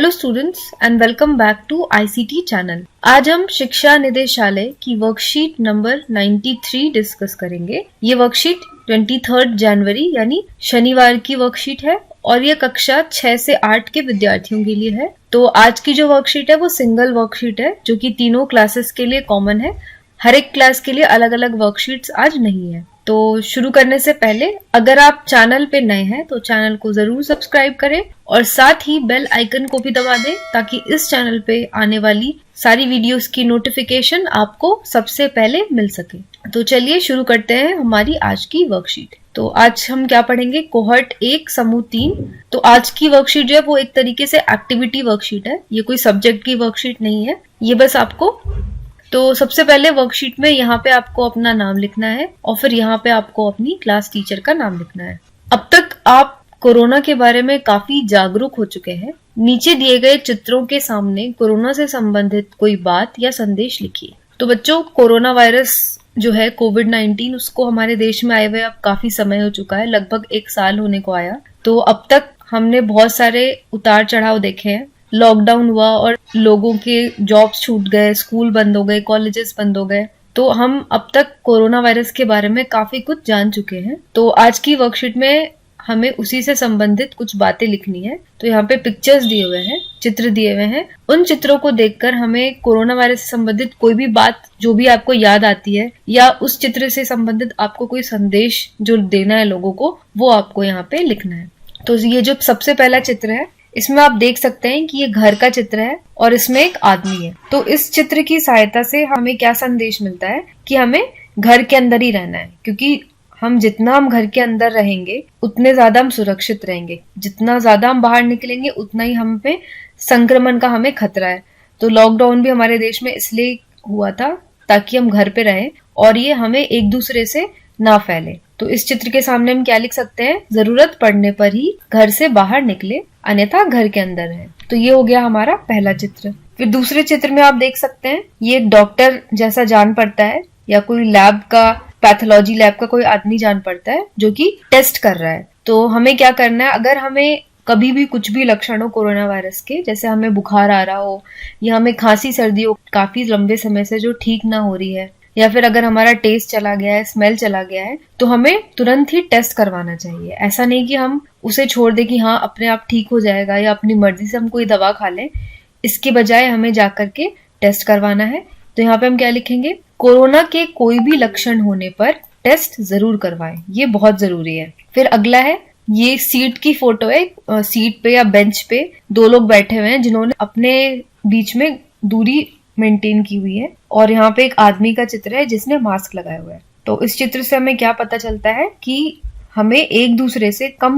Hello students and welcome back to ICT channel. आज हम शिक्षा निदेशालय की वर्कशीट नंबर 93 डिस्कस करेंगे। ये वर्कशीट 23 जनवरी यानी शनिवार की वर्कशीट है और ये कक्षा 6 से 8 के विद्यार्थियों के लिए है। तो आज की जो वर्कशीट है वो सिंगल वर्कशीट है जो कि तीनों क्लासेस के लिए कॉमन है। हर एक क्लास के लिए अलग अलग वर्कशीट्स आज नहीं है। तो शुरू करने से पहले अगर आप चैनल पे नए हैं तो चैनल को जरूर सब्सक्राइब करें और साथ ही बेल आइकन को भी दबा दें ताकि इस चैनल पे आने वाली सारी वीडियोस की नोटिफिकेशन आपको सबसे पहले मिल सके। तो चलिए शुरू करते हैं हमारी आज की वर्कशीट। तो आज हम क्या पढ़ेंगे, कोहर्ट 1 समूह 3। तो आज की वर्कशीट जो है वो एक तरीके से एक्टिविटी वर्कशीट है, ये कोई सब्जेक्ट की वर्कशीट नहीं है। ये बस आपको तो सबसे पहले वर्कशीट में यहाँ पे आपको अपना नाम लिखना है और फिर यहाँ पे आपको अपनी क्लास टीचर का नाम लिखना है। अब तक आप कोरोना के बारे में काफी जागरूक हो चुके हैं। नीचे दिए गए चित्रों के सामने कोरोना से संबंधित कोई बात या संदेश लिखिए। तो बच्चों, कोरोना वायरस जो है कोविड-19 उसको हमारे देश में आए हुए अब काफी समय हो चुका है, लगभग 1 साल होने को आया। तो अब तक हमने बहुत सारे उतार चढ़ाव देखे हैं। लॉकडाउन हुआ और लोगों के जॉब्स छूट गए, स्कूल बंद हो गए, कॉलेजेस बंद हो गए। तो हम अब तक कोरोना वायरस के बारे में काफी कुछ जान चुके हैं। तो आज की वर्कशीट में हमें उसी से संबंधित कुछ बातें लिखनी है। तो यहाँ पे पिक्चर्स दिए हुए हैं, चित्र दिए हुए हैं। उन चित्रों को देखकर हमें कोरोना वायरस से संबंधित कोई भी बात जो भी आपको याद आती है या उस चित्र से संबंधित आपको कोई संदेश जो देना है लोगों को, वो आपको यहाँ पे लिखना है। तो ये जो सबसे पहला चित्र है इसमें आप देख सकते हैं कि ये घर का चित्र है और इसमें एक आदमी है। तो इस चित्र की सहायता से हमें क्या संदेश मिलता है कि हमें घर के अंदर ही रहना है, क्योंकि जितना हम घर के अंदर रहेंगे उतने ज्यादा हम सुरक्षित रहेंगे। जितना ज्यादा हम बाहर निकलेंगे उतना ही हम पे संक्रमण का हमें खतरा है। तो लॉकडाउन भी हमारे देश में इसलिए हुआ था ताकि हम घर पे रहें और ये हमें एक दूसरे से ना फैले। तो इस चित्र के सामने हम क्या लिख सकते हैं, जरूरत पड़ने पर ही घर से बाहर निकले, अन्यथा घर के अंदर है। तो ये हो गया हमारा पहला चित्र। फिर दूसरे चित्र में आप देख सकते हैं ये डॉक्टर जैसा जान पड़ता है या कोई लैब का, पैथोलॉजी लैब का कोई आदमी जान पड़ता है जो कि टेस्ट कर रहा है। तो हमें क्या करना है, अगर हमें कभी भी कुछ भी लक्षण हो कोरोना वायरस के, जैसे हमें बुखार आ रहा हो या हमें खांसी सर्दी हो काफी लंबे समय से जो ठीक ना हो रही है, या फिर अगर हमारा टेस्ट चला गया है, स्मेल चला गया है, तो हमें तुरंत ही टेस्ट करवाना चाहिए। ऐसा नहीं कि हम उसे छोड़ दें कि हाँ अपने आप ठीक हो जाएगा या अपनी मर्जी से हम कोई दवा खा लें। इसके बजाय हमें जाकर के टेस्ट करवाना है। तो यहाँ पे हम क्या लिखेंगे, कोरोना के कोई भी लक्षण होने पर टेस्ट जरूर करवाएं, ये बहुत जरूरी है। फिर अगला है, ये सीट की फोटो है। सीट पे या बेंच पे 2 लोग बैठे हुए हैं जिन्होंने अपने बीच में दूरी मेंटेन की हुई है और यहाँ पे एक आदमी का चित्र है जिसने मास्क लगाया हुआ है। तो इस चित्र से हमें क्या पता चलता है कि हमें एक दूसरे से कम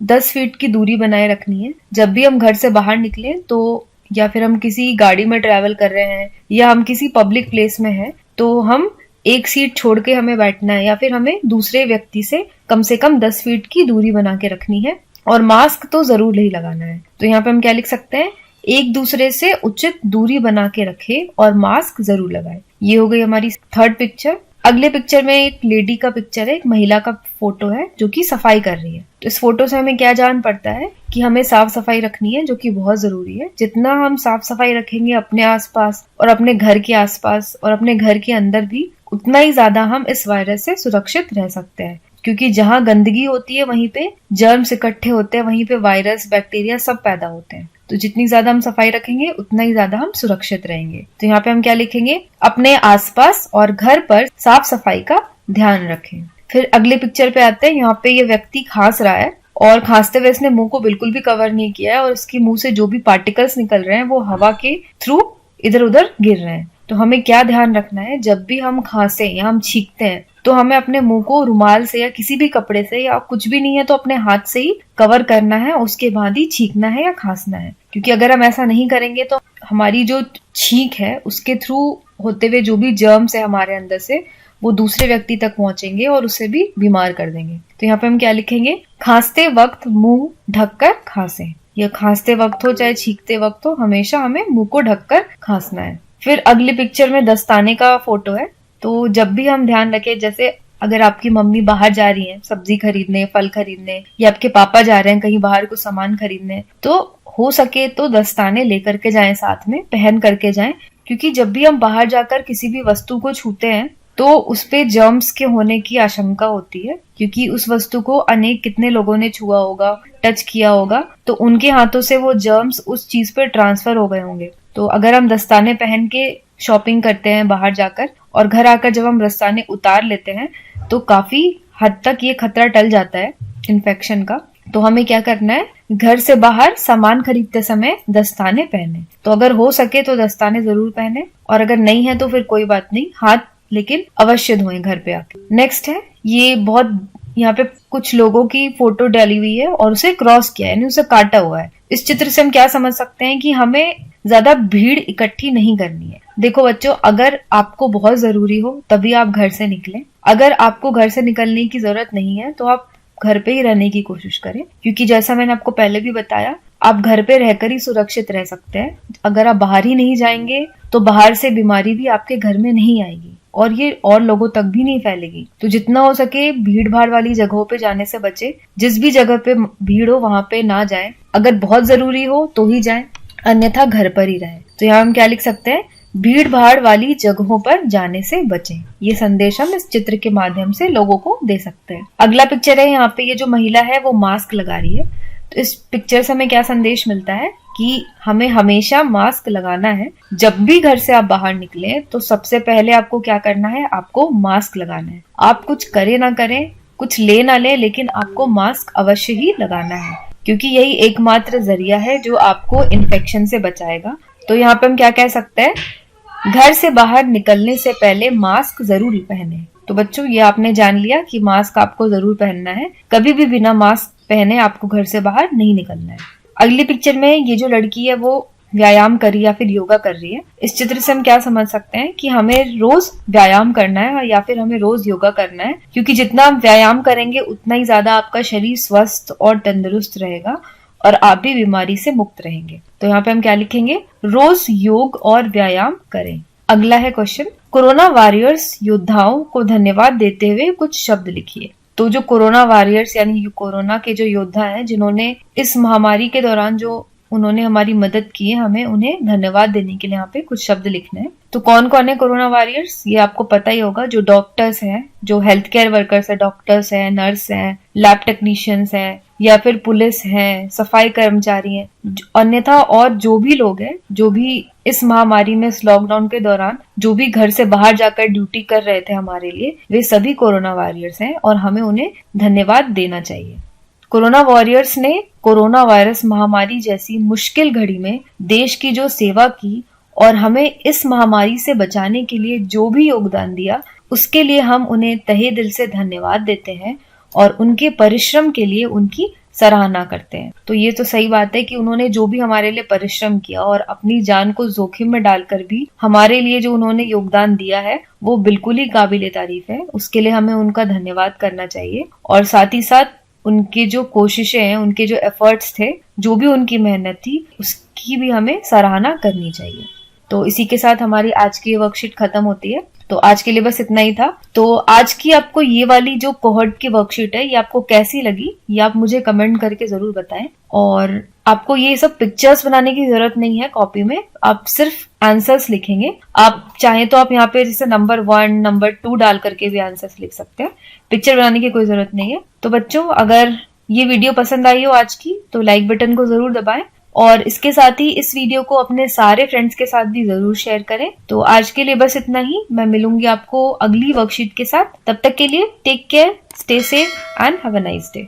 10 फीट की दूरी बनाए रखनी है। जब भी हम घर से बाहर निकले तो, या फिर हम किसी गाड़ी में ट्रैवल कर रहे हैं या हम किसी पब्लिक प्लेस में हैं, तो हम एक सीट छोड़ के हमें बैठना है या फिर हमें दूसरे व्यक्ति से कम 10 फीट की दूरी बना के रखनी है और मास्क तो जरूर नहीं लगाना है। तो यहाँ पे हम क्या लिख सकते हैं, एक दूसरे से उचित दूरी बना के रखे और मास्क जरूर लगाए। ये हो गई हमारी थर्ड पिक्चर। अगले पिक्चर में एक लेडी का पिक्चर है, एक महिला का फोटो है जो कि सफाई कर रही है। तो इस फोटो से हमें क्या जान पड़ता है कि हमें साफ सफाई रखनी है, जो कि बहुत जरूरी है। जितना हम साफ सफाई रखेंगे अपने आसपास और अपने घर के आसपास और अपने घर के अंदर भी, उतना ही ज्यादा हम इस वायरस से सुरक्षित रह सकते हैं। क्योंकि जहाँ गंदगी होती है वहीं पे जर्म्स इकट्ठे होते हैं, वहीं पे वायरस, बैक्टीरिया सब पैदा होते हैं। तो जितनी ज्यादा हम सफाई रखेंगे उतना ही ज्यादा हम सुरक्षित रहेंगे। तो यहाँ पे हम क्या लिखेंगे, अपने आसपास और घर पर साफ सफाई का ध्यान रखें। फिर अगले पिक्चर पे आते हैं। यहाँ पे ये व्यक्ति खांस रहा है और खांसते हुए इसने मुंह को बिल्कुल भी कवर नहीं किया है और उसके मुंह से जो भी पार्टिकल्स निकल रहे हैं वो हवा के थ्रू इधर उधर गिर रहे हैं। तो हमें क्या ध्यान रखना है, जब भी हम खांसे या हम छींकते हैं तो हमें अपने मुंह को रुमाल से या किसी भी कपड़े से, या कुछ भी नहीं है तो अपने हाथ से ही कवर करना है, उसके बाद ही छींकना है या खांसना है। क्योंकि अगर हम ऐसा नहीं करेंगे तो हमारी जो छींक है उसके थ्रू होते हुए जो भी जर्म्स है हमारे अंदर से, वो दूसरे व्यक्ति तक पहुंचेंगे और उसे भी बीमार कर देंगे। तो यहाँ पे हम क्या लिखेंगे, खांसते वक्त मुंह ढककर खांसे। या खांसते वक्त हो चाहे छींकते वक्त हो, हमेशा हमें मुंह को ढककर खांसना है। फिर अगले पिक्चर में दस्ताने का फोटो है। तो जब भी हम ध्यान रखें, जैसे अगर आपकी मम्मी बाहर जा रही है सब्जी खरीदने, फल खरीदने, या आपके पापा जा रहे हैं कहीं बाहर कुछ सामान खरीदने, तो हो सके तो दस्ताने लेकर के जाएं, साथ में पहन करके जाएं, क्योंकि जब भी हम बाहर जाकर किसी भी वस्तु को छूते हैं तो उस पे जर्म्स के होने की आशंका होती है, क्योंकि उस वस्तु को अनेक कितने लोगों ने छुआ होगा, टच किया होगा, तो उनके हाथों से वो जर्म्स उस चीज पे ट्रांसफर हो गए होंगे। तो अगर हम दस्ताने पहन के शॉपिंग करते हैं बाहर जाकर और घर आकर जब हम दस्ताने उतार लेते हैं तो काफी हद तक ये खतरा टल जाता है इन्फेक्शन का। तो हमें क्या करना है, घर से बाहर सामान खरीदते समय दस्ताने पहने। तो अगर हो सके तो दस्ताने जरूर पहने, और अगर नहीं है तो फिर कोई बात नहीं, हाथ लेकिन अवश्य धोएं घर पे आके। नेक्स्ट है, ये बहुत यहाँ पे कुछ लोगों की फोटो डाली हुई है और उसे क्रॉस किया है, यानी उसे काटा हुआ है। इस चित्र से हम क्या समझ सकते हैं कि हमें ज्यादा भीड़ इकट्ठी नहीं करनी है। देखो बच्चों, अगर आपको बहुत जरूरी हो तभी आप घर से निकलें। अगर आपको घर से निकलने की जरूरत नहीं है तो आप घर पे ही रहने की कोशिश करें, क्योंकि जैसा मैंने आपको पहले भी बताया, आप घर पे रहकर ही सुरक्षित रह सकते हैं। अगर आप बाहर ही नहीं जाएंगे तो बाहर से बीमारी भी आपके घर में नहीं आएगी और ये और लोगों तक भी नहीं फैलेगी। तो जितना हो सके भीड़ भाड़ वाली जगहों पे जाने से बचे। जिस भी जगह पे भीड़ हो वहां पे ना जाएं। अगर बहुत जरूरी हो तो ही जाएं, अन्यथा घर पर ही रहें। तो यहाँ हम क्या लिख सकते हैं, भीड़ भाड़ वाली जगहों पर जाने से बचें। ये संदेश हम इस चित्र के माध्यम से लोगों को दे सकते हैं। अगला पिक्चर है, यहाँ पे ये जो महिला है वो मास्क लगा रही है। तो इस पिक्चर से हमें क्या संदेश मिलता है कि हमें हमेशा मास्क लगाना है। जब भी घर से आप बाहर निकले तो सबसे पहले आपको क्या करना है, आपको मास्क लगाना है। आप कुछ करें ना करें, कुछ ले ना ले, लेकिन आपको मास्क अवश्य ही लगाना है, क्योंकि यही एकमात्र जरिया है जो आपको इन्फेक्शन से बचाएगा। तो यहाँ पे हम क्या कह सकते हैं, घर से बाहर निकलने से पहले मास्क जरूर पहने। तो बच्चों, ये आपने जान लिया कि मास्क आपको जरूर पहनना है। कभी भी बिना मास्क पहने आपको घर से बाहर नहीं निकलना है। अगली पिक्चर में ये जो लड़की है वो व्यायाम कर रही है या फिर योगा कर रही है। इस चित्र से हम क्या समझ सकते हैं कि हमें रोज व्यायाम करना है या फिर हमें रोज योगा करना है, क्योंकि जितना आप व्यायाम करेंगे उतना ही ज्यादा आपका शरीर स्वस्थ और तंदुरुस्त रहेगा और आप भी बीमारी से मुक्त रहेंगे। तो यहाँ पे हम क्या लिखेंगे, रोज योग और व्यायाम करें। अगला है क्वेश्चन, कोरोना वॉरियर्स योद्धाओं को धन्यवाद देते हुए कुछ शब्द लिखिए। तो जो कोरोना वॉरियर्स यानी कोरोना के जो योद्धा हैं, जिन्होंने इस महामारी के दौरान जो उन्होंने हमारी मदद की है, हमें उन्हें धन्यवाद देने के लिए यहाँ पे कुछ शब्द लिखने हैं। तो कौन कौन है कोरोना वॉरियर्स, ये आपको पता ही होगा। जो डॉक्टर्स हैं, जो हेल्थ केयर वर्कर्स है, डॉक्टर्स हैं, नर्स हैं, लैब टेक्नीशियंस हैं, या फिर पुलिस हैं, सफाई कर्मचारी हैं, अन्यथा और जो भी लोग हैं, जो भी इस महामारी में, इस लॉकडाउन के दौरान जो भी घर से बाहर जाकर ड्यूटी कर रहे थे हमारे लिए, वे सभी कोरोना वॉरियर्स हैं और हमें उन्हें धन्यवाद देना चाहिए। कोरोना वॉरियर्स ने कोरोना वायरस महामारी जैसी मुश्किल घड़ी में देश की जो सेवा की और हमें इस महामारी से बचाने के लिए जो भी योगदान दिया, उसके लिए हम उन्हें तहे दिल से धन्यवाद देते हैं और उनके परिश्रम के लिए उनकी सराहना करते हैं। तो ये तो सही बात है कि उन्होंने जो भी हमारे लिए परिश्रम किया और अपनी जान को जोखिम में डालकर भी हमारे लिए जो उन्होंने योगदान दिया है वो बिल्कुल ही काबिले तारीफ है। उसके लिए हमें उनका धन्यवाद करना चाहिए और साथ ही साथ उनके जो कोशिशें हैं, उनके जो एफर्ट्स थे, जो भी उनकी मेहनत थी, उसकी भी हमें सराहना करनी चाहिए। तो इसी के साथ हमारी आज की वर्कशीट खत्म होती है। तो आज के लिए बस इतना ही था। तो आज की आपको ये वाली जो कोहॉर्ट की वर्कशीट है, ये आपको कैसी लगी, ये आप मुझे कमेंट करके जरूर बताएं। और आपको ये सब पिक्चर्स बनाने की जरूरत नहीं है कॉपी में, आप सिर्फ आंसर्स लिखेंगे। आप चाहें तो आप यहाँ पे जैसे नंबर 1, नंबर 2 डाल करके भी आंसर्स लिख सकते हैं। पिक्चर बनाने की कोई जरूरत नहीं है। तो बच्चों, अगर ये वीडियो पसंद आई हो आज की, तो लाइक बटन को जरूर दबाएं और इसके साथ ही इस वीडियो को अपने सारे फ्रेंड्स के साथ भी जरूर शेयर करें। तो आज के लिए बस इतना ही। मैं मिलूंगी आपको अगली वर्कशीट के साथ। तब तक के लिए take care, stay safe and have a nice day.